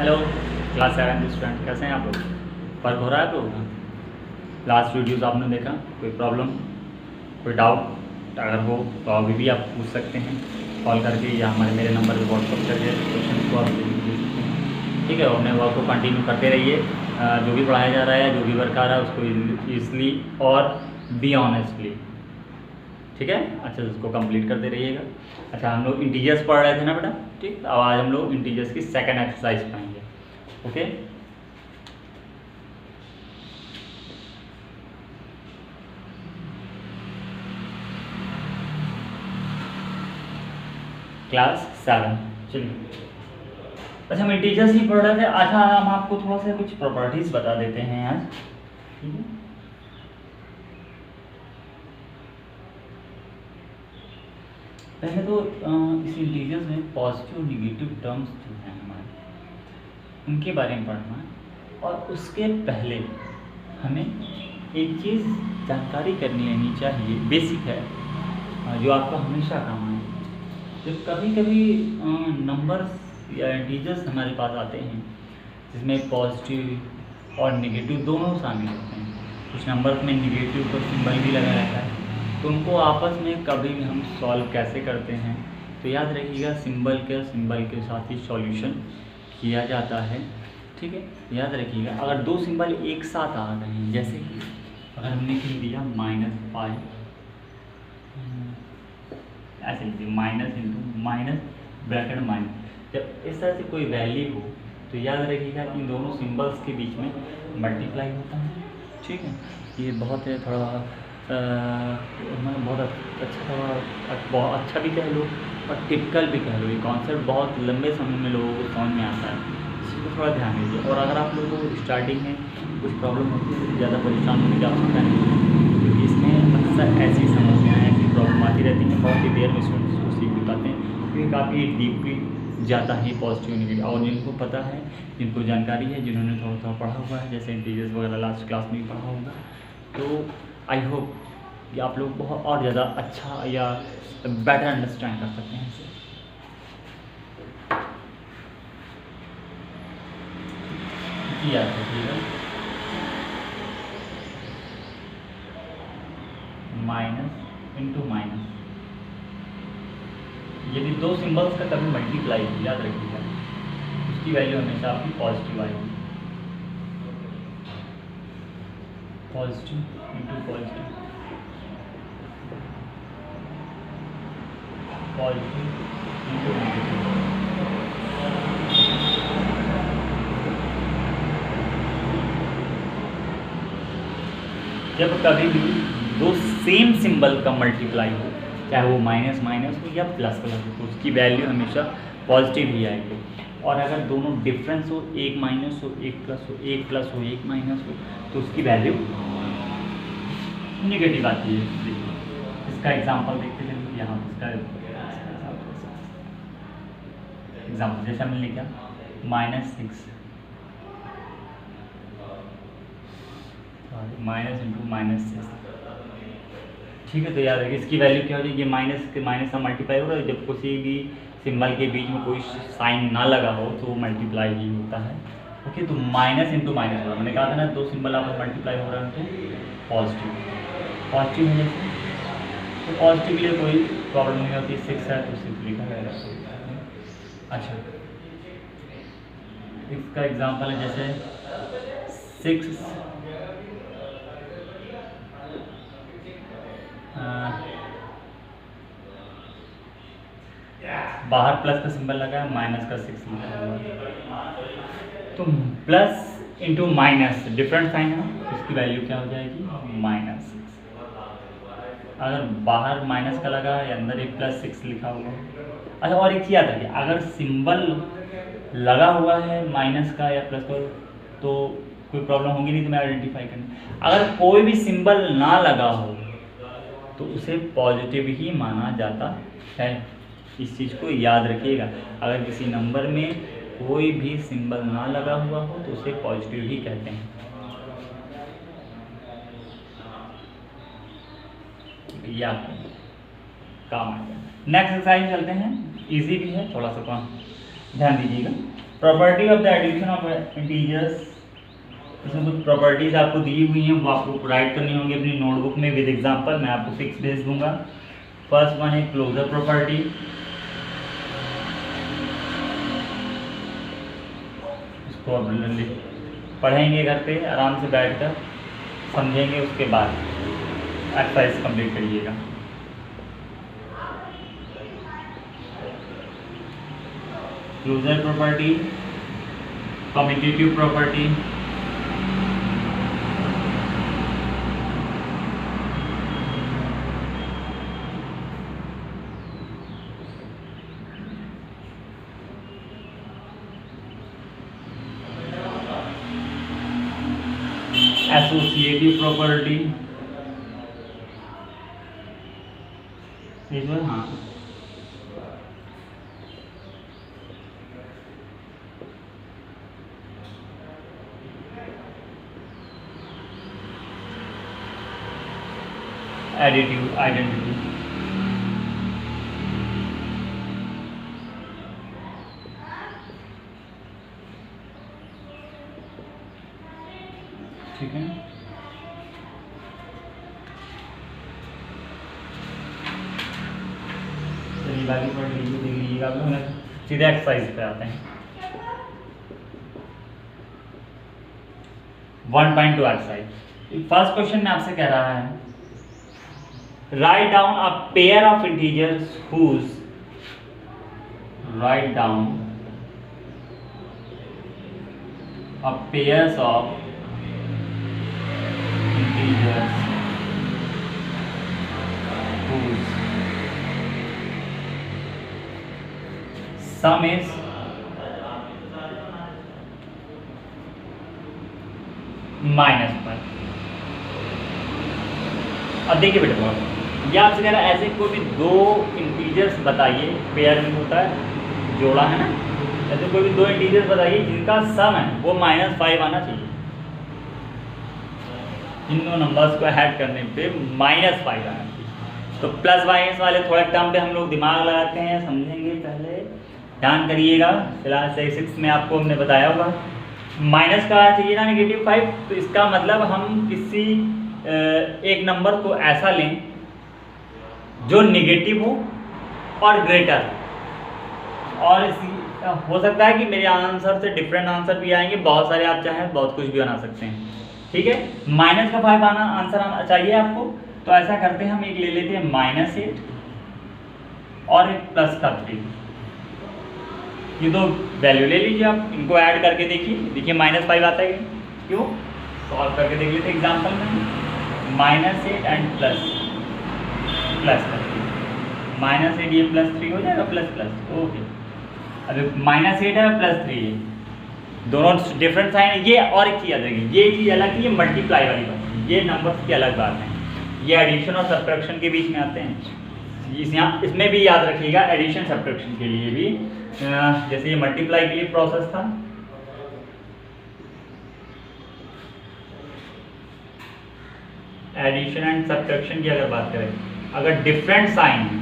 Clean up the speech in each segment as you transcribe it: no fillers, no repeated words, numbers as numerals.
Hello class 7 student, कैसे हैं आप लोग? वर्क हो रहा है आप लोगों का? लास्ट वीडियोस आपने देखा? कोई प्रॉब्लम, कोई डाउट अगर हो तो अभी भी आप पूछ सकते हैं कॉल करके या हमारे मेरे नंबर पे व्हाट्सअप करके क्वेश्चन को आप पूछ सकते हैं। ठीक है, अपने वर्क को कंटिन्यू करते रहिए। जो भी पढ़ाया जा रहा है, जो भी वर्क आ रहा है उसको ईजली और बी ऑनेस्टली, ठीक है, अच्छा उसको कंप्लीट करते रहिएगा। अच्छा, हम लोग इंटीजर्स पढ़ रहे थे ना बेटा? ठीक, अब आज हम लोग इंटीजर्स की सेकंड एक्सरसाइज पढ़ेंगे। Okay, class 7। चलिए, अच्छा हम इंटीजर्स ही पढ़ रहे थे। अच्छा, हम आपको थोड़ा सा कुछ प्रॉपर्टीज बता देते हैं आज, ठीक है। पहले तो इस इंटीजर्स में पॉजिटिव और निगेटिव टर्म्स जो हैं हमारे, उनके बारे में पढ़ना है। और उसके पहले हमें एक चीज़ जानकारी करनी लेनी चाहिए, बेसिक है, जो आपका हमेशा काम आए। जब कभी कभी नंबर्स या इंटीजर्स हमारे पास आते हैं जिसमें पॉजिटिव और निगेटिव दोनों शामिल होते हैं, कुछ नंबर्स में निगेटिव का सिंबल भी लगा रहता है, तो उनको आपस में कभी भी हम सॉल्व कैसे करते हैं, तो याद रखिएगा सिंबल के साथ ही सॉल्यूशन किया जाता है। ठीक है, याद रखिएगा अगर दो सिंबल एक साथ आ रहे हैं, जैसे कि अगर हमने लिख दिया -पाई, ऐसे लिख दिया minus into minus bracket minus, जब इस तरह से कोई वैल्यू हो तो याद रखिएगा इन दोनों सिंबल्स के बीच में मल्टीप्लाई होता है। ठीक है, ये बहुत है थोड़ा बहुत अच्छा, थोड़ा बहुत अच्छा भी कह लो और टिपिकल भी कह लो। ये कॉन्सेप्ट बहुत लंबे समय में लोगों को समझ में आता है, इसी को थोड़ा ध्यान दीजिए। और अगर आप लोगों को स्टार्टिंग में कुछ प्रॉब्लम होती है तो ज़्यादा परेशान होने की आवश्यकता नहीं है, क्योंकि इसमें अक्सर ऐसी समस्याएँ, ऐसी प्रॉब्लम आती रहती हैं। बहुत ही देर में स्टूडेंट्स को सीख भी पाते हैं, क्योंकि काफ़ी डीपली जाता है पॉजिटिव नेगेटिव। और जिनको पता है, जिनको जानकारी है, जिन्होंने थोड़ा थोड़ा पढ़ा हुआ है, जैसे इंटीजर्स वगैरह लास्ट क्लास में भी पढ़ा होगा, तो आई होप कि आप लोग बहुत और ज़्यादा अच्छा या बेटर अंडरस्टैंड कर सकते हैं इसे। याद रखिएगा माइनस इंटू माइनस, यदि दो सिंबल्स का कभी मल्टीप्लाई हो, याद रखिएगा उसकी वैल्यू हमेशा आपकी पॉजिटिव आएगी। Positive into positive, positive into negative. जब कभी भी दो सेम सिंबल का मल्टीप्लाई हो, चाहे वो माइनस माइनस हो या प्लस प्लस हो, तो उसकी वैल्यू हमेशा पॉजिटिव ही आएगी। और अगर दोनों डिफरेंस हो, एक माइनस हो एक प्लस हो, एक प्लस हो एक माइनस हो, तो उसकी वैल्यू निगेटिव आती है। देखिए इसका एग्जांपल देखते चलिए। यहाँ इसका एग्जांपल जैसे हमने लिखा -6 माइनस इंटू -6, ठीक है। तो याद रखिए इसकी वैल्यू क्या हो जाएगी, माइनस के माइनस का मल्टीप्लाई हो रहा है। जब किसी भी सिंबल के बीच में कोई साइन ना लगा हो तो वो मल्टीप्लाई ही होता है। ओके, तो माइनस इंटू माइनस हो रहा है, मैंने कहा था ना दो सिंबल आपस में मल्टीप्लाई हो रहा है तो पॉजिटिव है। जैसे तो पॉजिटिव के लिए कोई प्रॉब्लम नहीं होती, 6 है तो 6 लिखा जाएगा। अच्छा, इसका एग्जांपल है जैसे 6 बाहर प्लस का सिंबल लगा है, माइनस का 6 लिखा हुआ है, तो plus into minus different sign है, इसकी वैल्यू क्या हो जाएगी -6। अगर बाहर माइनस का लगा है, अंदर एक +6 लिखा हुआ है। अच्छा, और एक चीज़ याद रखिए, अगर सिंबल लगा हुआ है माइनस का या प्लस का तो कोई प्रॉब्लम होगी नहीं, तो मैं आइडेंटिफाई करना। अगर कोई भी सिंबल ना लगा हो तो उसे पॉजिटिव ही माना जाता है, इस चीज़ को याद रखिएगा। अगर किसी नंबर में कोई भी सिंबल ना लगा हुआ हो तो उसे पॉजिटिव ही कहते हैं। याद काम आ जाएगा। नेक्स्ट एक्सरसाइज चलते हैं, इजी भी है, थोड़ा सा काम ध्यान दीजिएगा। Property of the addition of integers, इसमें कुछ प्रॉपर्टीज आपको दी हुई हैं, वो आपको राइट करनी होंगी अपनी नोटबुक में विद एग्जांपल। मैं आपको पिक्स भेज दूंगा। फर्स्ट वन है क्लोजर प्रॉपर्टी। इसको अब पढ़ेंगे घर पे आराम से बैठकर, समझेंगे, उसके बाद एक्सरसाइज कंप्लीट करिएगा। Closure property, commutative property, associative property, हाँ, एडिटिव आइडेंटिटी, ठीक है। चलिए बाकी पढ़ लीजिए, देख लीजिएगा आप लोग। सीधे एक्सरसाइज पे आते हैं। 1.2 एक्सरसाइज। फर्स्ट क्वेश्चन में आपसे कह रहा है right down a pair of integers whose, right down a pairs of integers whose sum is -1। अब देखिए बेटा, ये आपसे कह रहा है ऐसे कोई भी दो इंटीजर्स बताइए, पेयर में होता है जोड़ा है ना, ऐसे कोई भी दो इंटीजर्स बताइए जिनका सम है वो -5 आना चाहिए। इन दो नंबर्स को ऐड करने पे -5 आना चाहिए। तो प्लस माइनस वाले थोड़े टर्म पे हम लोग दिमाग लगाते हैं, समझेंगे, पहले ध्यान करिएगा। क्लास 6 में आपको हमने बताया होगा माइनस का चाहिए ना -5, तो इसका मतलब हम किसी एक नंबर को ऐसा लें जो नेगेटिव हो और ग्रेटर, और हो सकता है कि मेरे आंसर से डिफरेंट आंसर भी आएंगे, बहुत सारे आप चाहें बहुत कुछ भी बना सकते हैं, ठीक है। -5 आना आंसर आना चाहिए आपको, तो ऐसा करते हैं हम एक ले लेते हैं -8 और एक +3। ये दो वैल्यू ले लीजिए आप, इनको ऐड करके देखिए -5 आता है क्यों, सॉल्व करके देख लेते हैं एग्जाम्पल में। -8 एंड +3, -8 ये +3 हो जाएगा, प्लस ओके। अभी -8 है +3 है, दोनों डिफरेंट साइन है। ये और एक चीज़ आ जाएगी, ये चीज़ अलग है, ये मल्टीप्लाई वाली बात, ये नंबर्स की अलग बात है। ये एडिशन और सब्ट्रैक्शन के बीच में आते हैं। इसमें भी याद रखिएगा एडिशन सब्ट्रैक्शन के लिए भी, जैसे ये मल्टीप्लाई के लिए प्रोसेस था, एडिशन एंड सब्ट्रैक्शन की अगर बात करें, अगर डिफरेंट साइन है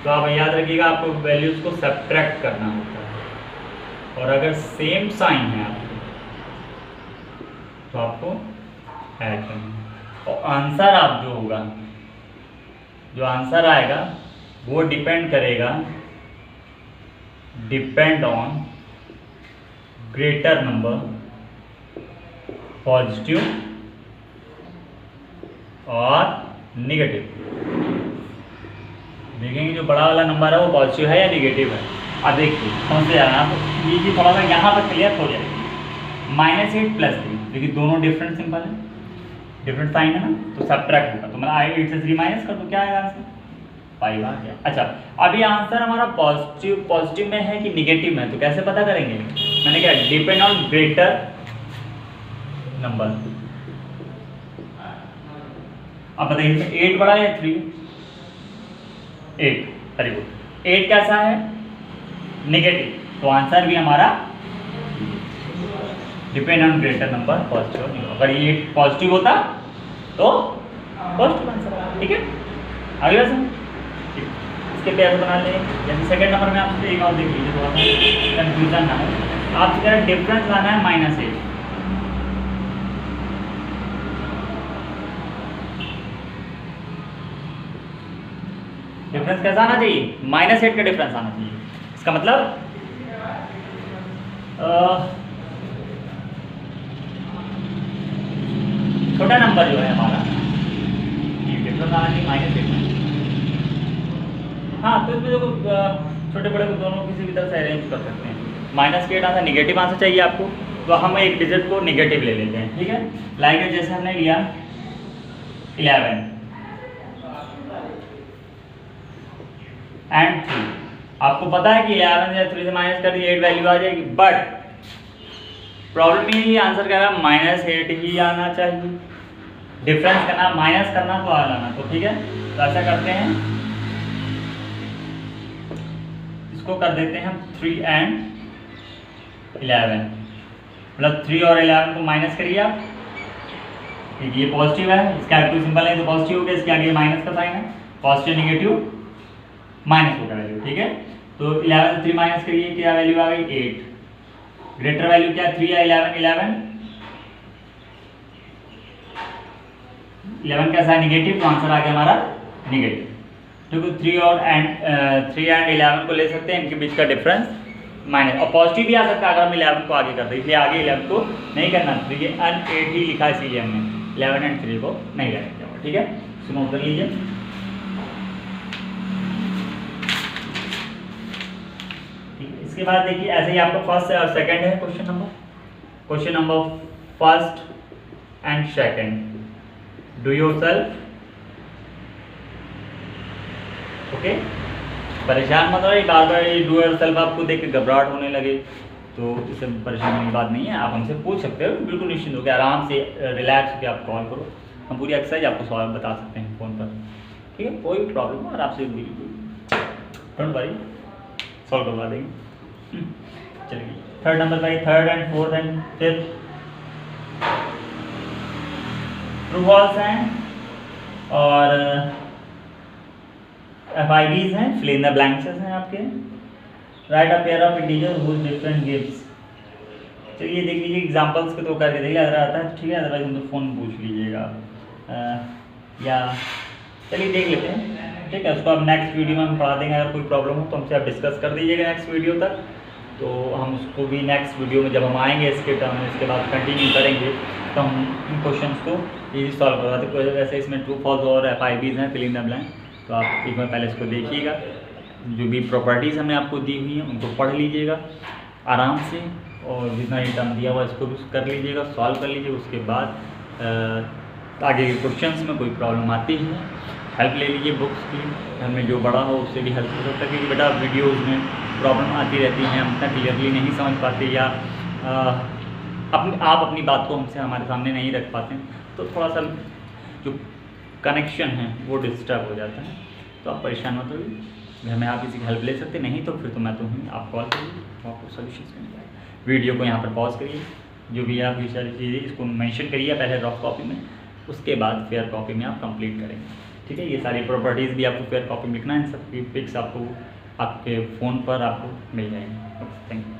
तो आप याद रखिएगा आपको वैल्यूज को सब्ट्रैक्ट करना होता है, और अगर सेम साइन है आपको तो आपको ऐड करना है। और आंसर आप जो होगा, जो आंसर आएगा वो depend on greater number, positive और नेगेटिव। देखेंगे जो बड़ा वाला नंबर है वो पॉजिटिव है या नेगेटिव है। अब देखिए समझ से जाना आप, ये चीज़ थोड़ा सा यहाँ पर क्लियर हो जाएगी। -8 +3, देखिए दोनों डिफरेंट सिंपल है, डिफरेंट साइन है ना, तो सब्ट्रैक्ट होगा, तो मैं 8 से 3 माइनस कर दूँ, क्या आएगा आंसर 5 आ गया। अच्छा, अब ये आंसर हमारा पॉजिटिव में है कि नेगेटिव में, तो कैसे पता करेंगे, मैंने क्या डिपेंड ऑन ग्रेटर नंबर। अब बताइए 8 बड़ा या 3? 8, वेरी गुड। 8 कैसा है, नेगेटिव, तो आंसर भी हमारा depend on greater number, positive. अगर ये पॉजिटिव होता तो पॉजिटिव आंसर, ठीक है। आगे इसके पेयर बना लें। जैसे सेकंड नंबर में आपसे एक और देख लीजिए, थोड़ा सा कन्फ्यूजन ना हो, आपसे कह रहा है डिफरेंस लाना है -8। डिफरेंस कैसा आना चाहिए? -8 का डिफरेंस आना चाहिए। इसका मतलब छोटा नंबर जो है हमारा, ये डिफरेंस आना चाहिए -8 में। हाँ, तो इसमें देखो छोटे बड़े को दोनों किसी भी तरह से अरेंज कर सकते हैं। -8 आंसर निगेटिव आंसर चाहिए आपको, तो हम एक डिजिट को निगेटिव ले लेते हैं, ठीक है। लाइक जैसे हमने लिया 11 एंड 3। आपको पता है कि 11 या 3 से माइनस कर दिए 8 वैल्यू आ जाएगी, बट प्रॉब्लम ये आंसर कह रहा है -8 ही आना चाहिए। डिफरेंस करना, माइनस करना तो आ जाना, तो ठीक है। तो ऐसा करते हैं, इसको कर देते हैं हम 3 एंड 11, मतलब 3 और 11 को माइनस करिए आप, ठीक है। ये पॉजिटिव है, इसका एक्टिव सिंबल है तो पॉजिटिव हो गया, इसके आगे माइनस का साइन है, पॉजिटिव नेगेटिव माइनस होगा वैल्यू, ठीक है। तो 11 से 3 माइनस करिए, क्या वैल्यू आ गई 8। ग्रेटर वैल्यू क्या 3 या 11? 11 कैसा है? निगेटिव, तो आंसर आ गया हमारा निगेटिव। देखो 3 एंड 11 को ले सकते हैं, इनके बीच का डिफरेंस माइनस, और पॉजिटिव भी आ सकता है अगर हम 11 को आगे करते हैं, इसलिए आगे 11 को नहीं करना, तो ये एंड 8 ही लिखा है, इसीलिए हमने 11 एंड 3 को नहीं लेना, ठीक है। इसको नोट कर लीजिए। इसके बाद देखिए ऐसे ही आपका फर्स्ट और सेकंड है question number first and second, do yourself, okay. परेशान मत रहिए, बार बार डू योरसेल्फ आपको देख के घबराहट होने लगे तो इससे परेशान होने की बात नहीं है, आप हमसे पूछ सकते हो, बिल्कुल निश्चिंत होकर आराम से रिलैक्स होकर आप कॉल करो, हम पूरी एक्सरसाइज आपको सॉल्व बता सकते हैं फ़ोन पर, ठीक है। कोई प्रॉब्लम हो और आपसे डोंट वरी, सॉल्व करवा देंगे। चलिए थर्ड नंबर भाई, third and fourth and fifth, true false हैं और FIVs हैं, फिल इन द ब्लैंक्स हैं आपके। Right a pair of integers whose different gives. चलिए देख लीजिए एग्जांपल्स को तो करके देखिए, अगर आता है ठीक है, अदरवाइज हम तो फ़ोन पूछ लीजिएगा या चलिए देख लेते हैं, ठीक है। उसको अब नेक्स्ट वीडियो में हम पढ़ा देंगे, अगर कोई प्रॉब्लम हो तो हमसे आप डिस्कस कर दीजिएगा नेक्स्ट वीडियो तक, तो हम उसको भी नेक्स्ट वीडियो में जब हम आएंगे इसके टर्म इसके बाद कंटिन्यू करेंगे, तो हम इन क्वेश्चंस को इजी सॉल्व करवाते हैं। वैसे इसमें ट्रू फॉल्स और FIVs हैं, फिल इन द ब्लैंक, तो आप एक बार पहले इसको देखिएगा, जो भी प्रॉपर्टीज़ हमने आपको दी हुई हैं उनको पढ़ लीजिएगा आराम से, और जितना ये टर्म दिया हुआ इसको भी कर लीजिएगा, सॉल्व कर लीजिएगा। उसके बाद आगे के क्वेश्चंस में कोई प्रॉब्लम आती है हेल्प ले लीजिए बुक्स की, हमें जो बड़ा हो उससे भी हेल्प हो सकता है, क्योंकि बेटा वीडियोज़ में प्रॉब्लम आती रहती हैं, हम इतना क्लियरली नहीं समझ पाते या आप अपनी बात को हमसे हमारे सामने नहीं रख पाते, तो थोड़ा सा जो कनेक्शन है वो डिस्टर्ब हो जाता है। तो आप परेशान मत होइए, घर में आप किसी की हेल्प ले सकते, नहीं तो फिर तो मैं तो हूँ, आप कॉल करिए तो आपको सोल्यूशन मिल जाएगा। वीडियो को यहाँ पर पॉज करिए, जो भी आप ये सारी चीज़ें इसको मेंशन करिए पहले रफ कॉपी में, उसके बाद फेयर कॉपी में आप कंप्लीट करेंगे, ठीक है। ये सारी प्रॉपर्टीज़ भी आपको फेयर कॉपी में लिखना है, इन सब की पिक्स आपको आपके फ़ोन पर आपको मिल जाएंगे। Thank you.